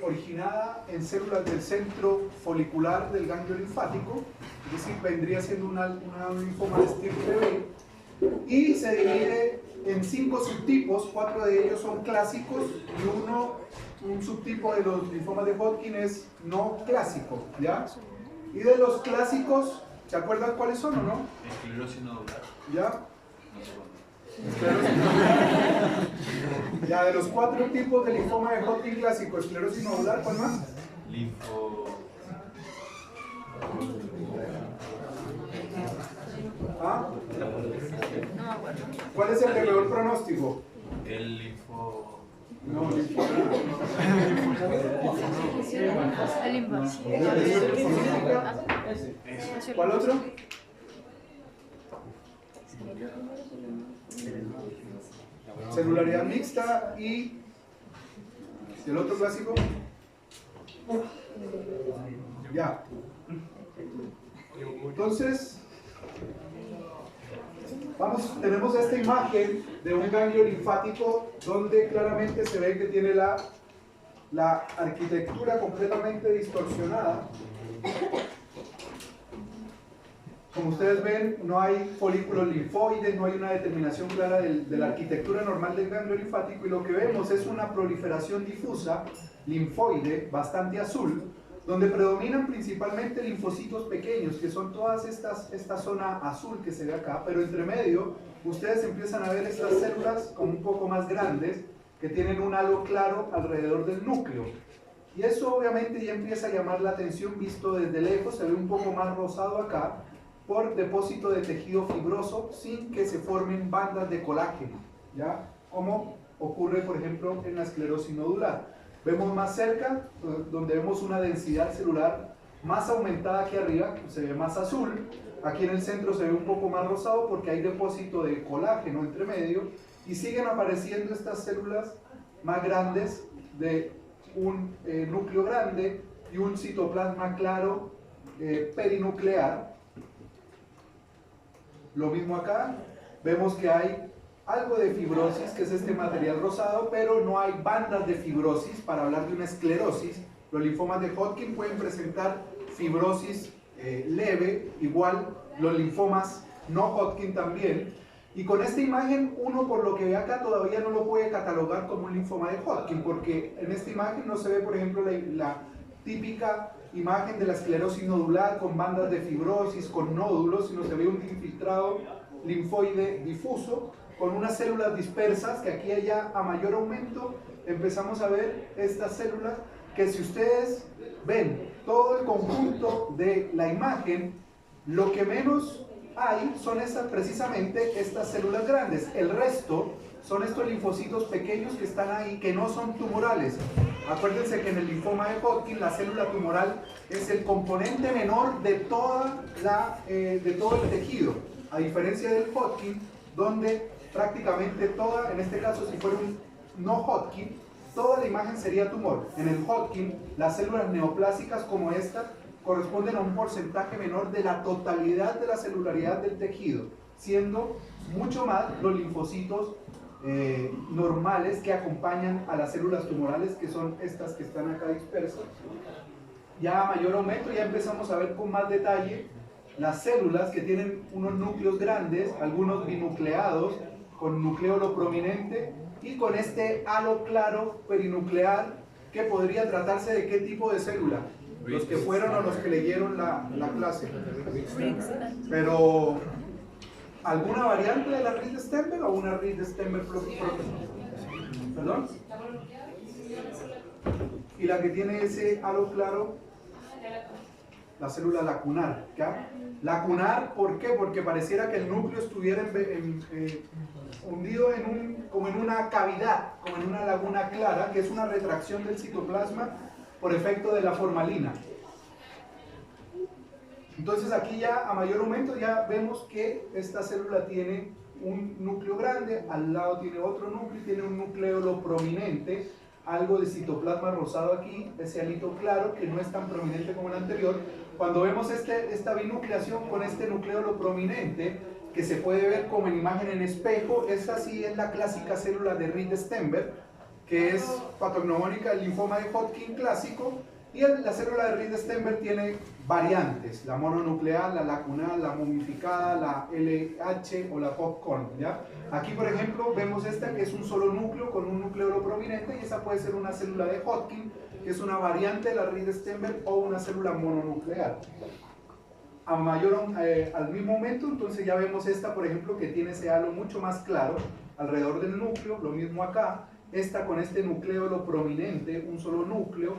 originada en células del centro folicular del ganglio linfático, es decir, vendría siendo un linfoma de estirpe B, y se divide en 5 subtipos. 4 de ellos son clásicos y un subtipo de los linfomas de Hodgkin es no clásico, ¿ya? Y de los clásicos, ¿se acuerdan cuáles son o no? Esclerosis nodular. ¿Ya? Ya, de los 4 tipos de linfoma de Hodgkin clásico, esclerosis nodular, ¿cuál más? ¿Ah? ¿Cuál es el de peor pronóstico? El linfo... No, linfo. ¿Cuál otro? Celularidad mixta y el otro clásico. Ya. Entonces, tenemos esta imagen de un ganglio linfático donde claramente se ve que tiene la arquitectura completamente distorsionada. Como ustedes ven, no hay folículos linfoides, no hay una determinación clara de la arquitectura normal del ganglio linfático, y lo que vemos es una proliferación difusa linfoide bastante azul, donde predominan principalmente linfocitos pequeños, que son todas esta zona azul que se ve acá, pero entre medio ustedes empiezan a ver estas células como un poco más grandes, que tienen un halo claro alrededor del núcleo. Y eso obviamente ya empieza a llamar la atención visto desde lejos. Se ve un poco más rosado acá, por depósito de tejido fibroso sin que se formen bandas de colágeno, ¿ya? Como ocurre, por ejemplo, en la esclerosis nodular. Vemos más cerca, donde vemos una densidad celular más aumentada que arriba, se ve más azul. Aquí en el centro se ve un poco más rosado porque hay depósito de colágeno entre medio, y siguen apareciendo estas células más grandes de un núcleo grande y un citoplasma claro perinuclear. Lo mismo acá, vemos que hay algo de fibrosis, que es este material rosado, pero no hay bandas de fibrosis para hablar de una esclerosis. Los linfomas de Hodgkin pueden presentar fibrosis leve, igual los linfomas no Hodgkin también. Y con esta imagen, uno por lo que ve acá todavía no lo puede catalogar como un linfoma de Hodgkin, porque en esta imagen no se ve, por ejemplo, la típica imagen de la esclerosis nodular con bandas de fibrosis, con nódulos, sino se ve un infiltrado linfoide difuso con unas células dispersas, que aquí ya a mayor aumento empezamos a ver estas células, que si ustedes ven todo el conjunto de la imagen, lo que menos hay son precisamente estas células grandes. El resto son estos linfocitos pequeños que están ahí, que no son tumorales. Acuérdense que en el linfoma de Hodgkin la célula tumoral es el componente menor de todo el tejido, a diferencia del Hodgkin, donde prácticamente toda, en este caso si fuera un no Hodgkin, toda la imagen sería tumor. En el Hodgkin, las células neoplásicas como esta corresponden a un porcentaje menor de la totalidad de la celularidad del tejido, siendo mucho más los linfocitos normales que acompañan a las células tumorales, que son estas que están acá dispersas. Ya a mayor aumento ya empezamos a ver con más detalle las células que tienen unos núcleos grandes, algunos binucleados, con nucleolo prominente y con este halo claro perinuclear, que podría tratarse de qué tipo de célula. Los que fueron o los que leyeron la clase. Pero ¿alguna variante de la Reed-Stenberg o una Reed-Stenberg propia? ¿Perdón? Y la que tiene ese halo claro, la célula lacunar. ¿Ya? Lacunar, ¿por qué? Porque pareciera que el núcleo estuviera hundido como en una cavidad, como en una laguna clara, que es una retracción del citoplasma por efecto de la formalina. Entonces aquí ya a mayor aumento ya vemos que esta célula tiene un núcleo grande, al lado tiene otro núcleo y tiene un nucleolo prominente, algo de citoplasma rosado aquí, ese halito claro que no es tan prominente como el anterior. Cuando vemos esta binucleación con este nucleolo prominente, que se puede ver como en imagen en espejo, esta sí es la clásica célula de Reed-Stenberg, que es patognomónica del linfoma de Hodgkin clásico, y la célula de Reed-Steinberg tiene variantes, la mononuclear, la lacunal, la momificada, la LH o la popcorn, ¿ya? Aquí, por ejemplo, vemos esta que es un solo núcleo con un núcleo prominente, y esa puede ser una célula de Hodgkin, que es una variante de la Reed-Steinberg, o una célula mononuclear. Al mismo momento, entonces ya vemos esta, por ejemplo, que tiene ese halo mucho más claro alrededor del núcleo, lo mismo acá, esta con este nucleolo prominente, un solo núcleo.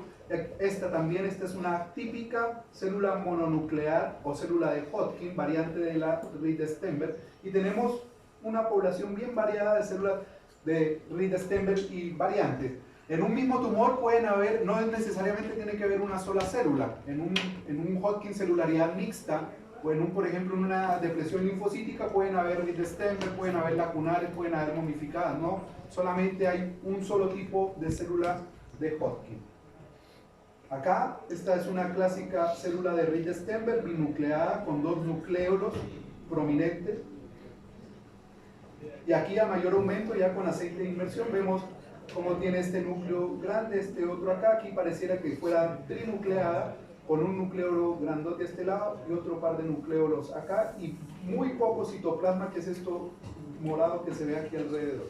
Esta también, esta es una típica célula mononuclear o célula de Hodgkin, variante de la Reed-Steinberg, y tenemos una población bien variada de células de Reed-Steinberg y variantes. En un mismo tumor pueden haber, no necesariamente tiene que haber una sola célula. En un Hodgkin celularidad mixta, o por ejemplo en una depresión linfocítica, pueden haber Reed-Steinberg, pueden haber lacunares, pueden haber momificadas, no solamente hay un solo tipo de célula de Hodgkin. Acá, esta es una clásica célula de Reed-Steinberg binucleada con dos nucleolos prominentes. Y aquí a mayor aumento, ya con aceite de inmersión, vemos cómo tiene este núcleo grande, este otro acá. Aquí pareciera que fuera trinucleada, con un nucleolo grandote a este lado y otro par de nucleolos acá, y muy poco citoplasma, que es esto morado que se ve aquí alrededor.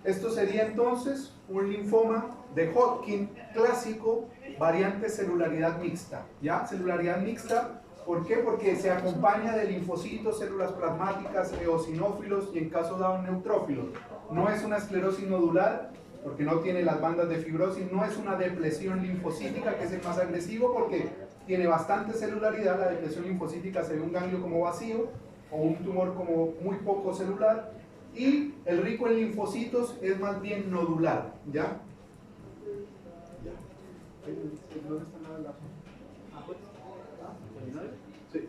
Esto sería entonces un linfoma de Hodgkin clásico, variante celularidad mixta. ¿Ya? Celularidad mixta, ¿por qué? Porque se acompaña de linfocitos, células plasmáticas, eosinófilos y en caso dado neutrófilos. No es una esclerosis nodular, porque no tiene las bandas de fibrosis, no es una depresión linfocítica, que es el más agresivo, porque tiene bastante celularidad. La depresión linfocítica se ve un ganglio como vacío, o un tumor como muy poco celular, y el rico en linfocitos es más bien nodular, ¿ya? ¿Dónde está la... Sí.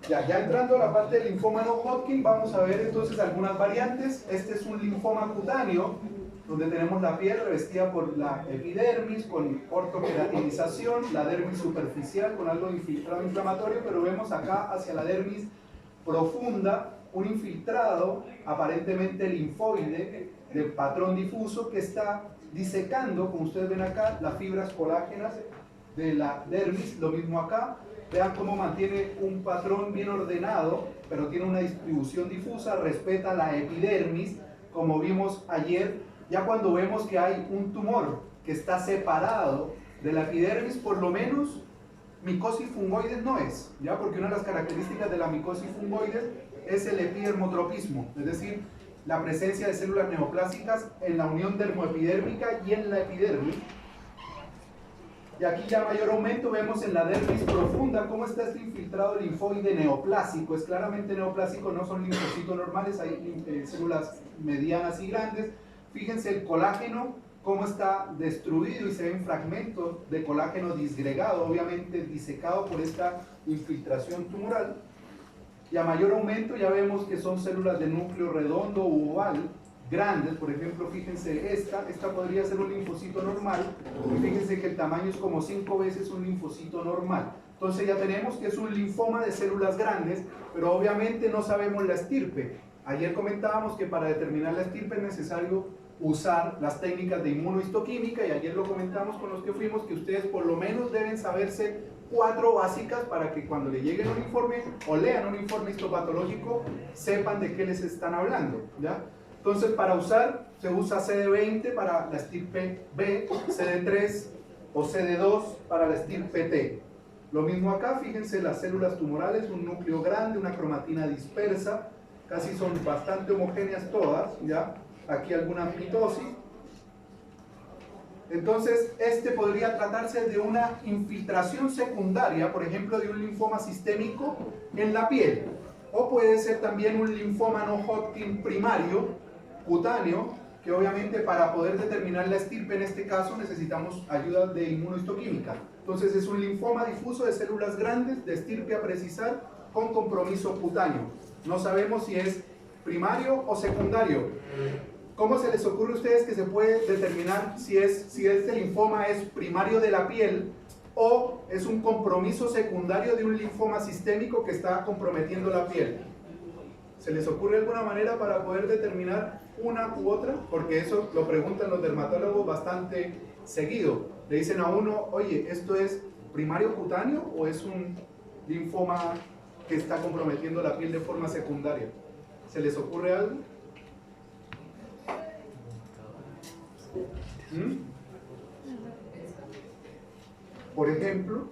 Ya entrando a la parte del linfoma no Hodgkin, vamos a ver entonces algunas variantes. Este es un linfoma cutáneo, donde tenemos la piel revestida por la epidermis, con ortoqueratinización, la dermis superficial con algo de infiltrado inflamatorio, pero vemos acá hacia la dermis profunda un infiltrado aparentemente linfoide de patrón difuso que está disecando, como ustedes ven acá, las fibras colágenas de la dermis. Lo mismo acá, vean cómo mantiene un patrón bien ordenado, pero tiene una distribución difusa, respeta la epidermis, como vimos ayer. Ya cuando vemos que hay un tumor que está separado de la epidermis, por lo menos micosis fungoides no es, ¿ya? Porque una de las características de la micosis fungoides es el epidermotropismo, es decir, la presencia de células neoplásicas en la unión dermoepidérmica y en la epidermis. Y aquí ya a mayor aumento vemos en la dermis profunda cómo está este infiltrado linfoide neoplásico. Es claramente neoplásico, no son linfocitos normales, hay células medianas y grandes. Fíjense el colágeno, cómo está destruido y se ven fragmentos de colágeno disgregado, obviamente disecado por esta infiltración tumoral. Y a mayor aumento ya vemos que son células de núcleo redondo u oval, grandes. Por ejemplo, fíjense esta podría ser un linfocito normal, y fíjense que el tamaño es como 5 veces un linfocito normal. Entonces ya tenemos que es un linfoma de células grandes, pero obviamente no sabemos la estirpe. Ayer comentábamos que para determinar la estirpe es necesario usar las técnicas de inmunohistoquímica, y ayer lo comentamos con los que fuimos, que ustedes por lo menos deben saberse 4 básicas para que cuando le lleguen un informe o lean un informe histopatológico sepan de qué les están hablando, ¿ya? Entonces, para usar, se usa CD20 para la estirpe B, CD3 o CD2 para la estirpe T. Lo mismo acá, fíjense las células tumorales, un núcleo grande, una cromatina dispersa, casi son bastante homogéneas todas, ¿ya? Aquí alguna mitosis. Entonces, este podría tratarse de una infiltración secundaria, por ejemplo, de un linfoma sistémico en la piel. O puede ser también un linfoma no Hodgkin primario, cutáneo, que obviamente para poder determinar la estirpe en este caso necesitamos ayuda de inmunohistoquímica. Entonces es un linfoma difuso de células grandes, de estirpe a precisar, con compromiso cutáneo. No sabemos si es primario o secundario. ¿Cómo se les ocurre a ustedes que se puede determinar si este linfoma es primario de la piel o es un compromiso secundario de un linfoma sistémico que está comprometiendo la piel? ¿Se les ocurre alguna manera para poder determinar una u otra? Porque eso lo preguntan los dermatólogos bastante seguido. Le dicen a uno, oye, ¿esto es primario cutáneo o es un linfoma que está comprometiendo la piel de forma secundaria? ¿Se les ocurre algo? Por ejemplo,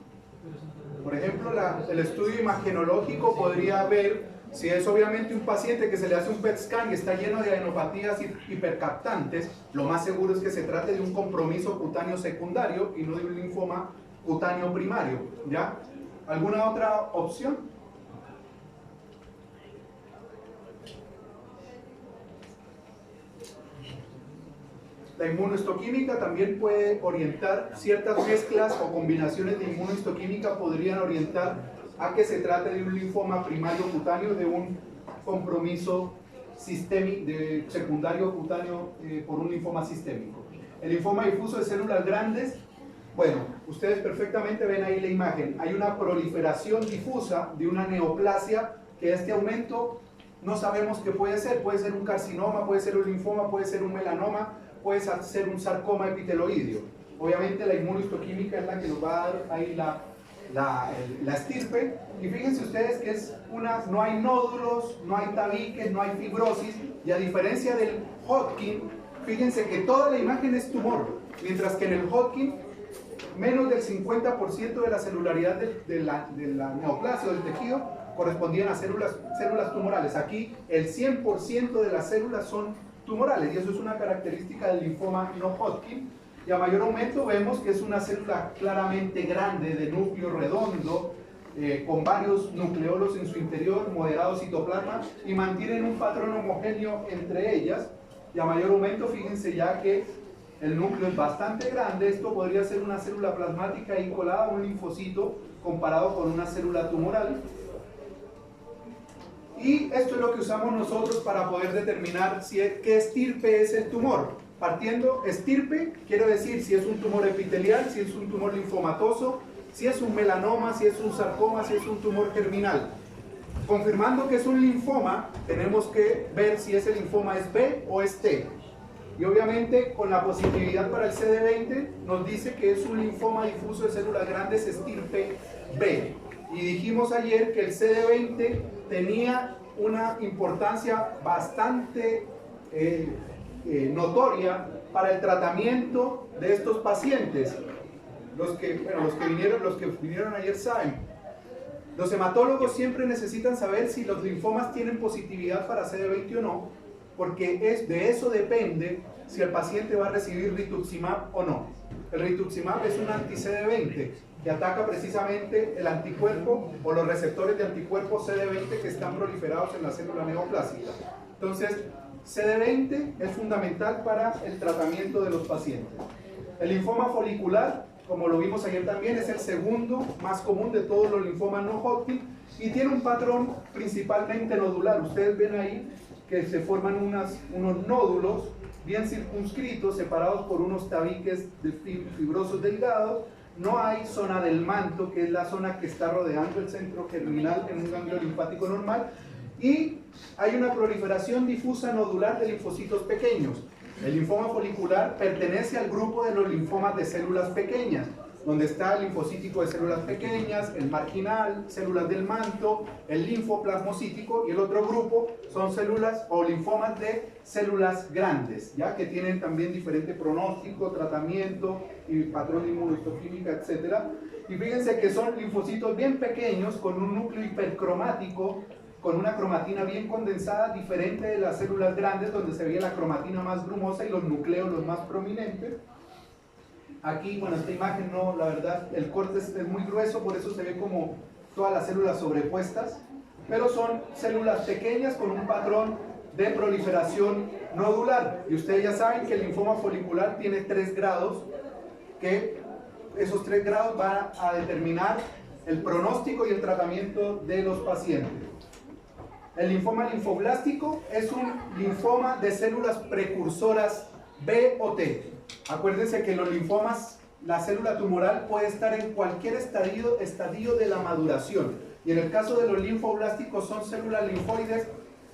el estudio imagenológico podría ver si es obviamente un paciente que se le hace un PET scan y está lleno de adenopatías hipercaptantes, lo más seguro es que se trate de un compromiso cutáneo secundario y no de un linfoma cutáneo primario, ¿ya? ¿Alguna otra opción? La inmunohistoquímica también puede orientar, ciertas mezclas o combinaciones de inmunohistoquímica podrían orientar a que se trate de un linfoma primario cutáneo, de un compromiso secundario cutáneo por un linfoma sistémico. El linfoma difuso de células grandes, bueno, ustedes perfectamente ven ahí la imagen, hay una proliferación difusa de una neoplasia que este aumento no sabemos qué puede ser un carcinoma, puede ser un linfoma, puede ser un melanoma, puede ser un sarcoma epiteloideo. Obviamente la inmunohistoquímica es la que nos va a dar ahí la estirpe, y fíjense ustedes que no hay nódulos, no hay tabiques, no hay fibrosis, y a diferencia del Hodgkin, fíjense que toda la imagen es tumor, mientras que en el Hodgkin menos del 50% de la celularidad de la neoplasia o del tejido correspondían a células tumorales. Aquí el 100% de las células son tumorales, y eso es una característica del linfoma no Hodgkin. Y a mayor aumento vemos que es una célula claramente grande, de núcleo redondo, con varios nucleolos en su interior, moderado citoplasma, y mantienen un patrón homogéneo entre ellas. Y a mayor aumento, fíjense ya que el núcleo es bastante grande. Esto podría ser una célula plasmática ahí colada, un linfocito, comparado con una célula tumoral. Y esto es lo que usamos nosotros para poder determinar qué estirpe es el tumor. Partiendo, estirpe, quiero decir si es un tumor epitelial, si es un tumor linfomatoso, si es un melanoma, si es un sarcoma, si es un tumor germinal. Confirmando que es un linfoma, tenemos que ver si ese linfoma es B o es T. Y obviamente con la positividad para el CD20 nos dice que es un linfoma difuso de células grandes estirpe B. Y dijimos ayer que el CD20 tenía una importancia bastante notoria para el tratamiento de estos pacientes. Los que vinieron ayer saben. Los hematólogos siempre necesitan saber si los linfomas tienen positividad para CD20 o no, porque de eso depende si el paciente va a recibir rituximab o no. El rituximab es un anti-CD20 que ataca precisamente el anticuerpo o los receptores de anticuerpos CD20 que están proliferados en la célula neoplásica. Entonces, CD20 es fundamental para el tratamiento de los pacientes. El linfoma folicular, como lo vimos ayer también, es el segundo más común de todos los linfomas no Hodgkin y tiene un patrón principalmente nodular. Ustedes ven ahí que se forman unos nódulos bien circunscritos, separados por unos tabiques fibrosos delgados. No hay zona del manto, que es la zona que está rodeando el centro germinal en un ganglio linfático normal, y hay una proliferación difusa nodular de linfocitos pequeños. El linfoma folicular pertenece al grupo de los linfomas de células pequeñas, donde está el linfocítico de células pequeñas, el marginal, células del manto, el linfoplasmocítico, y el otro grupo son células o linfomas de células grandes, ya que tienen también diferente pronóstico, tratamiento y patrón de inmunohistoquímica, etc. Y fíjense que son linfocitos bien pequeños con un núcleo hipercromático, con una cromatina bien condensada, diferente de las células grandes donde se veía la cromatina más brumosa y los núcleos los más prominentes. Aquí, bueno, esta imagen no, la verdad, el corte es muy grueso, por eso se ve como todas las células sobrepuestas, pero son células pequeñas con un patrón de proliferación nodular. Y ustedes ya saben que el linfoma folicular tiene 3 grados, que esos 3 grados van a determinar el pronóstico y el tratamiento de los pacientes. El linfoma linfoblástico es un linfoma de células precursoras B o T. Acuérdense que en los linfomas la célula tumoral puede estar en cualquier estadio de la maduración. Y en el caso de los linfoblásticos son células linfoides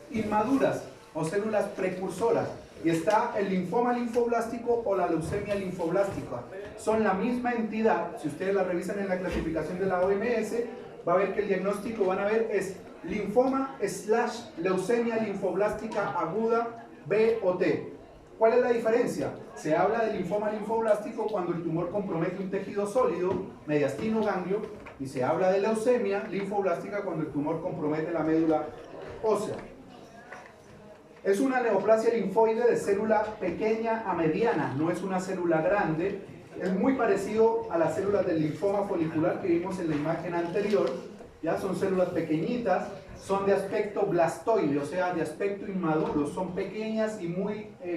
inmaduras o células precursoras. Y está el linfoma linfoblástico o la leucemia linfoblástica. Son la misma entidad. Si ustedes la revisan en la clasificación de la OMS, va a ver que el diagnóstico, van a ver, es linfoma / leucemia linfoblástica aguda B o T. ¿Cuál es la diferencia? Se habla de linfoma linfoblástico cuando el tumor compromete un tejido sólido, mediastino ganglio, y se habla de leucemia linfoblástica cuando el tumor compromete la médula ósea. Es una neoplasia linfoide de célula pequeña a mediana, no es una célula grande. Es muy parecido a las células del linfoma folicular que vimos en la imagen anterior. Ya son células pequeñitas, son de aspecto blastoide, o sea, de aspecto inmaduro, son pequeñas y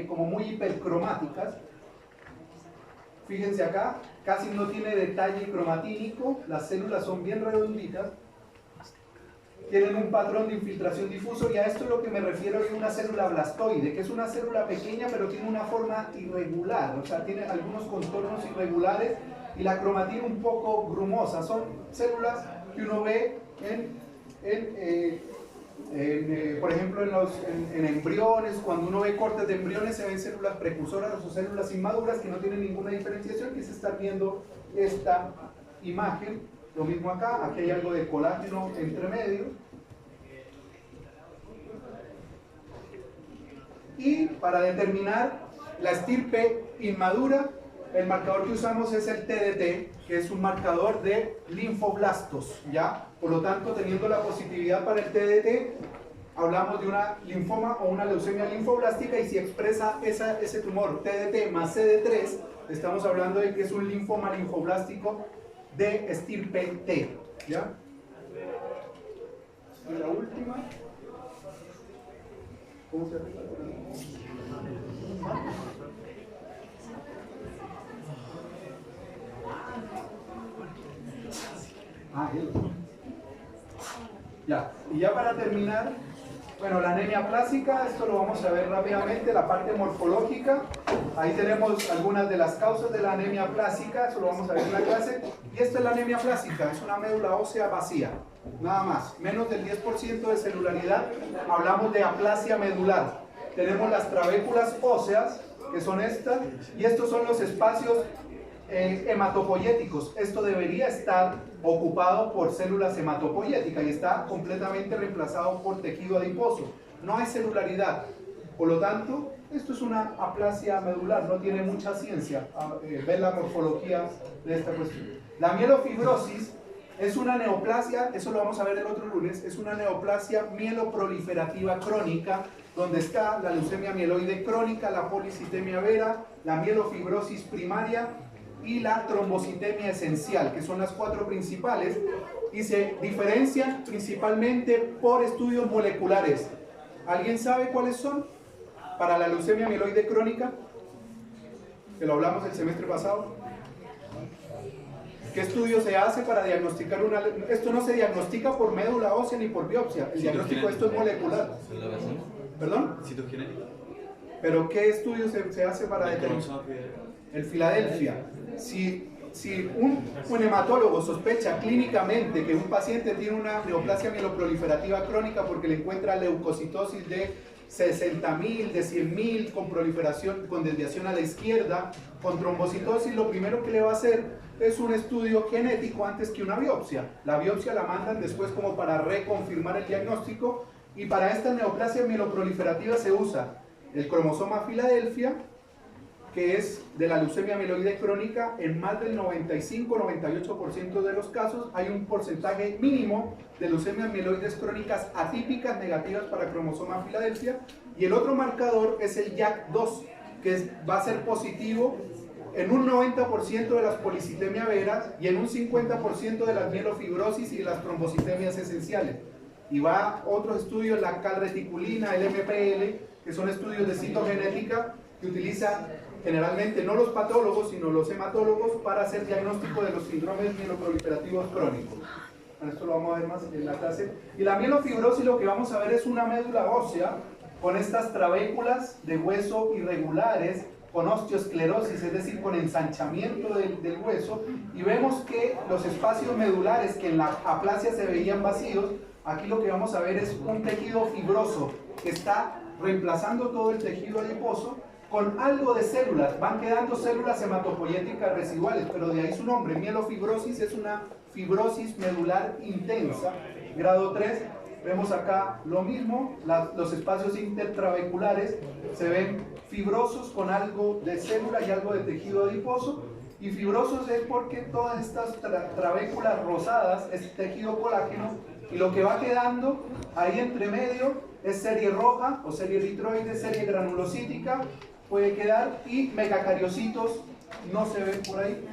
como muy hipercromáticas. Fíjense acá, casi no tiene detalle cromatínico, las células son bien redonditas, tienen un patrón de infiltración difuso, y a esto es lo que me refiero de una célula blastoide, que es una célula pequeña pero tiene una forma irregular, o sea, tiene algunos contornos irregulares y la cromatina un poco grumosa. Son células que uno ve por ejemplo en embriones. Cuando uno ve cortes de embriones se ven células precursoras o células inmaduras que no tienen ninguna diferenciación, que se está viendo esta imagen. Lo mismo acá, aquí hay algo de colágeno entre medio. Y para determinar la estirpe inmadura, el marcador que usamos es el TDT, que es un marcador de linfoblastos, ¿ya? Por lo tanto, teniendo la positividad para el TDT, hablamos de una linfoma o una leucemia linfoblástica, y si expresa ese tumor TDT más CD3, estamos hablando de que es un linfoma linfoblástico de estirpe T, ¿ya? Y la última, ¿cómo se arregla? Ya, y ya para terminar, bueno, la anemia plástica, esto lo vamos a ver rápidamente, la parte morfológica. Ahí tenemos algunas de las causas de la anemia plástica, eso lo vamos a ver en la clase. Y esta es la anemia plástica, es una médula ósea vacía, nada más, menos del 10% de celularidad. Hablamos de aplasia medular. Tenemos las trabéculas óseas, que son estas, y estos son los espacios hematopoyéticos. Esto debería estar ocupado por células hematopoyéticas y está completamente reemplazado por tejido adiposo. No hay celularidad. Por lo tanto, esto es una aplasia medular, no tiene mucha ciencia ver la morfología de esta cuestión. La mielofibrosis es una neoplasia, eso lo vamos a ver el otro lunes, es una neoplasia mieloproliferativa crónica, donde está la leucemia mieloide crónica, la policitemia vera, la mielofibrosis primaria y la trombocitemia esencial, que son las 4 principales, y se diferencian principalmente por estudios moleculares. ¿Alguien sabe cuáles son? Para la leucemia mieloide crónica, que lo hablamos el semestre pasado. ¿Qué estudio se hace para diagnosticar una? Esto no se diagnostica por médula ósea ni por biopsia. El diagnóstico de esto es molecular. ¿Perdón? ¿Citogenética? ¿Pero qué estudio se hace para determinar? El Filadelfia. Si un hematólogo sospecha clínicamente que un paciente tiene una neoplasia mieloproliferativa crónica porque le encuentra leucocitosis de 60.000, de 100.000, con proliferación, con desviación a la izquierda, con trombocitosis, lo primero que le va a hacer es un estudio genético antes que una biopsia. La biopsia la mandan después como para reconfirmar el diagnóstico, y para esta neoplasia mieloproliferativa se usa el cromosoma Filadelfia, que es de la leucemia mieloide crónica. En más del 95-98% de los casos hay un porcentaje mínimo de leucemias mieloides crónicas atípicas negativas para cromosoma Filadelfia, y el otro marcador es el JAK2, que va a ser positivo en un 90% de las policitemias veras y en un 50% de las mielofibrosis y las trombocitemias esenciales. Y va otros estudios, la calreticulina, el MPL, que son estudios de citogenética que utilizan generalmente no los patólogos, sino los hematólogos para hacer diagnóstico de los síndromes mieloproliferativos crónicos. esto lo vamos a ver más en la clase. Y la mielofibrosis lo que vamos a ver es una médula ósea con estas trabéculas de hueso irregulares, con osteoesclerosis, es decir, con ensanchamiento del hueso, y vemos que los espacios medulares que en la aplasia se veían vacíos, aquí lo que vamos a ver es un tejido fibroso que está reemplazando todo el tejido adiposo con algo de células. Van quedando células hematopoyéticas residuales, pero de ahí su nombre. Mielofibrosis es una fibrosis medular intensa, grado 3. Vemos acá lo mismo, los espacios intertrabeculares se ven fibrosos con algo de célula y algo de tejido adiposo. Y fibrosos es porque todas estas trabéculas rosadas es tejido colágeno, y lo que va quedando ahí entre medio es serie roja o serie eritroide, serie granulocítica puede quedar, y megacariocitos no se ven por ahí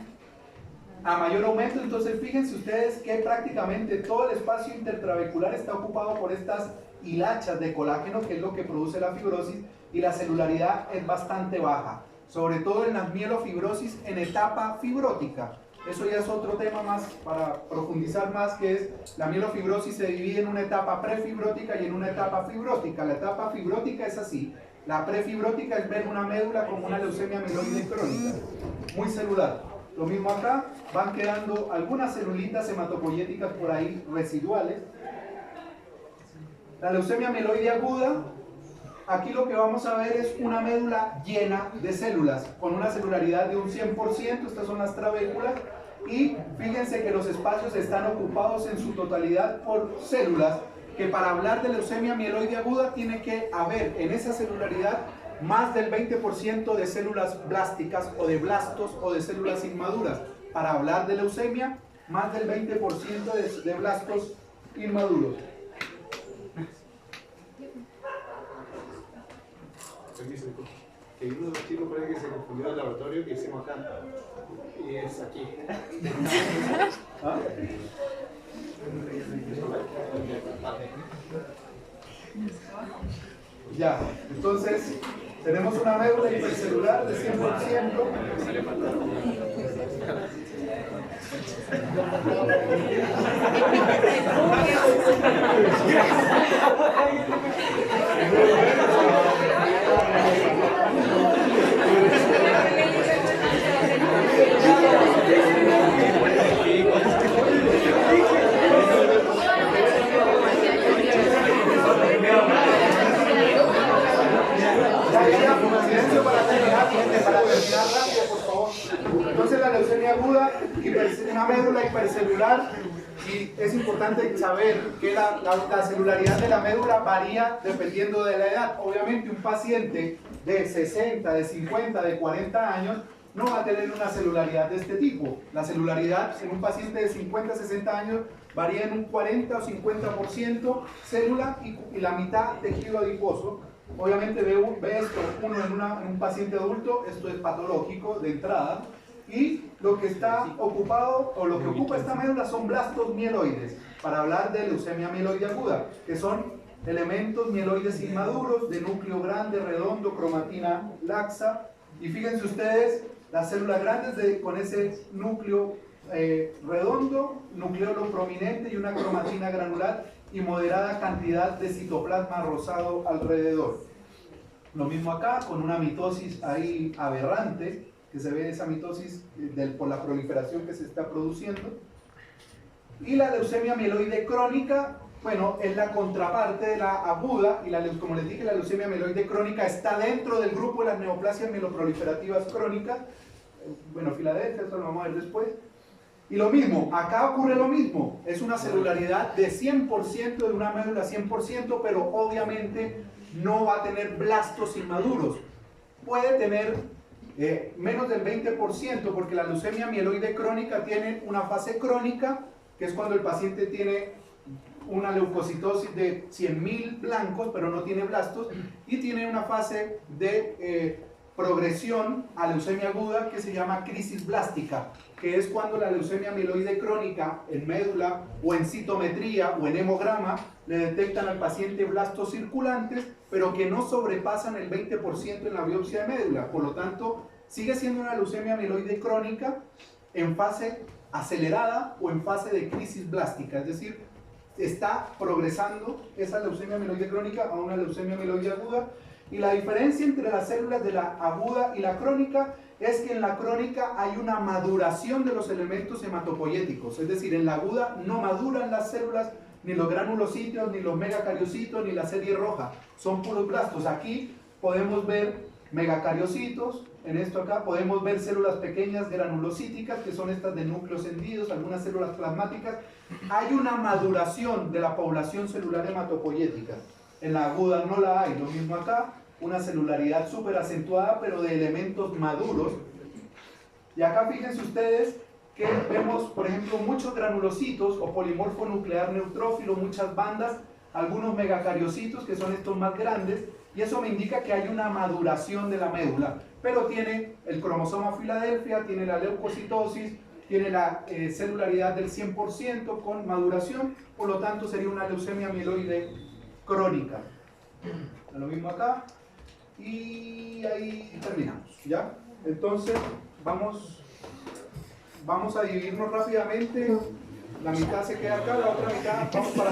a mayor aumento. Entonces fíjense ustedes que prácticamente todo el espacio intertrabecular está ocupado por estas hilachas de colágeno, que es lo que produce la fibrosis, y la celularidad es bastante baja, sobre todo en la mielofibrosis en etapa fibrótica. Eso ya es otro tema más para profundizar más, que es la mielofibrosis se divide en una etapa prefibrótica y en una etapa fibrótica. La etapa fibrótica es así, la prefibrótica es ver una médula como una leucemia mieloide crónica, muy celular. Lo mismo acá, van quedando algunas celulitas hematopoyéticas por ahí residuales. La leucemia mieloide aguda, aquí lo que vamos a ver es una médula llena de células, con una celularidad de un 100%, estas son las trabéculas, y fíjense que los espacios están ocupados en su totalidad por células, que para hablar de leucemia mieloide aguda tiene que haber en esa celularidad más del 20% de células blásticas o de blastos o de células inmaduras. Para hablar de leucemia, más del 20% de blastos inmaduros. Permiso, que uno de los chicos parece que se confundió el laboratorio que hicimos acá. Y es aquí. ¿Ah? Ya, entonces tenemos una médula hipercelular de 100%. Silencio para terminar, gente, para terminar rápido, por favor. Entonces la leucemia aguda, una médula hipercelular, y es importante saber que la celularidad de la médula varía dependiendo de la edad. Obviamente un paciente de 60, de 50, de 40 años no va a tener una celularidad de este tipo. La celularidad en un paciente de 50, 60 años varía en un 40 o 50% célula y la mitad tejido adiposo. Obviamente ve esto uno en un paciente adulto, esto es patológico de entrada, y lo que está ocupado o lo que ocupa esta médula son blastos mieloides, para hablar de leucemia mieloide aguda, que son elementos mieloides inmaduros de núcleo grande, redondo, cromatina laxa. Y fíjense ustedes, las células grandes con ese núcleo redondo, nucleolo prominente y una cromatina granular y moderada cantidad de citoplasma rosado alrededor. Lo mismo acá, con una mitosis ahí aberrante, que se ve esa mitosis por la proliferación que se está produciendo. Y la leucemia mieloide crónica, bueno, es la contraparte de la aguda, y como les dije, la leucemia mieloide crónica está dentro del grupo de las neoplasias mieloproliferativas crónicas. Bueno, Filadelfia, esto lo vamos a ver después. Y lo mismo, acá ocurre lo mismo, es una celularidad de 100%, de una médula 100%, pero obviamente no va a tener blastos inmaduros. Puede tener menos del 20%, porque la leucemia mieloide crónica tiene una fase crónica, que es cuando el paciente tiene una leucocitosis de 100.000 blancos, pero no tiene blastos, y tiene una fase de progresión a leucemia aguda que se llama crisis blástica, que es cuando la leucemia mieloide crónica en médula o en citometría o en hemograma le detectan al paciente blastos circulantes, pero que no sobrepasan el 20% en la biopsia de médula. Por lo tanto, sigue siendo una leucemia mieloide crónica en fase acelerada o en fase de crisis blástica, es decir, está progresando esa leucemia mieloide crónica a una leucemia mieloide aguda. Y la diferencia entre las células de la aguda y la crónica es que en la crónica hay una maduración de los elementos hematopoyéticos, es decir, en la aguda no maduran las células, ni los granulocitos, ni los megacariocitos, ni la serie roja, son puros blastos. Aquí podemos ver megacariocitos, en esto acá podemos ver células pequeñas granulocíticas, que son estas de núcleos hendidos, algunas células plasmáticas. Hay una maduración de la población celular hematopoyética. En la aguda no la hay, lo mismo acá, una celularidad súper acentuada, pero de elementos maduros. Y acá fíjense ustedes que vemos, por ejemplo, muchos granulocitos o polimorfo nuclear neutrófilo, muchas bandas, algunos megacariocitos, que son estos más grandes, y eso me indica que hay una maduración de la médula, pero tiene el cromosoma Filadelfia, tiene la leucocitosis, tiene la celularidad del 100% con maduración, por lo tanto sería una leucemia mieloide crónica. Lo mismo acá, y ahí terminamos, ¿ya? Entonces, vamos a dividirnos rápidamente, la mitad se queda acá, la otra mitad vamos para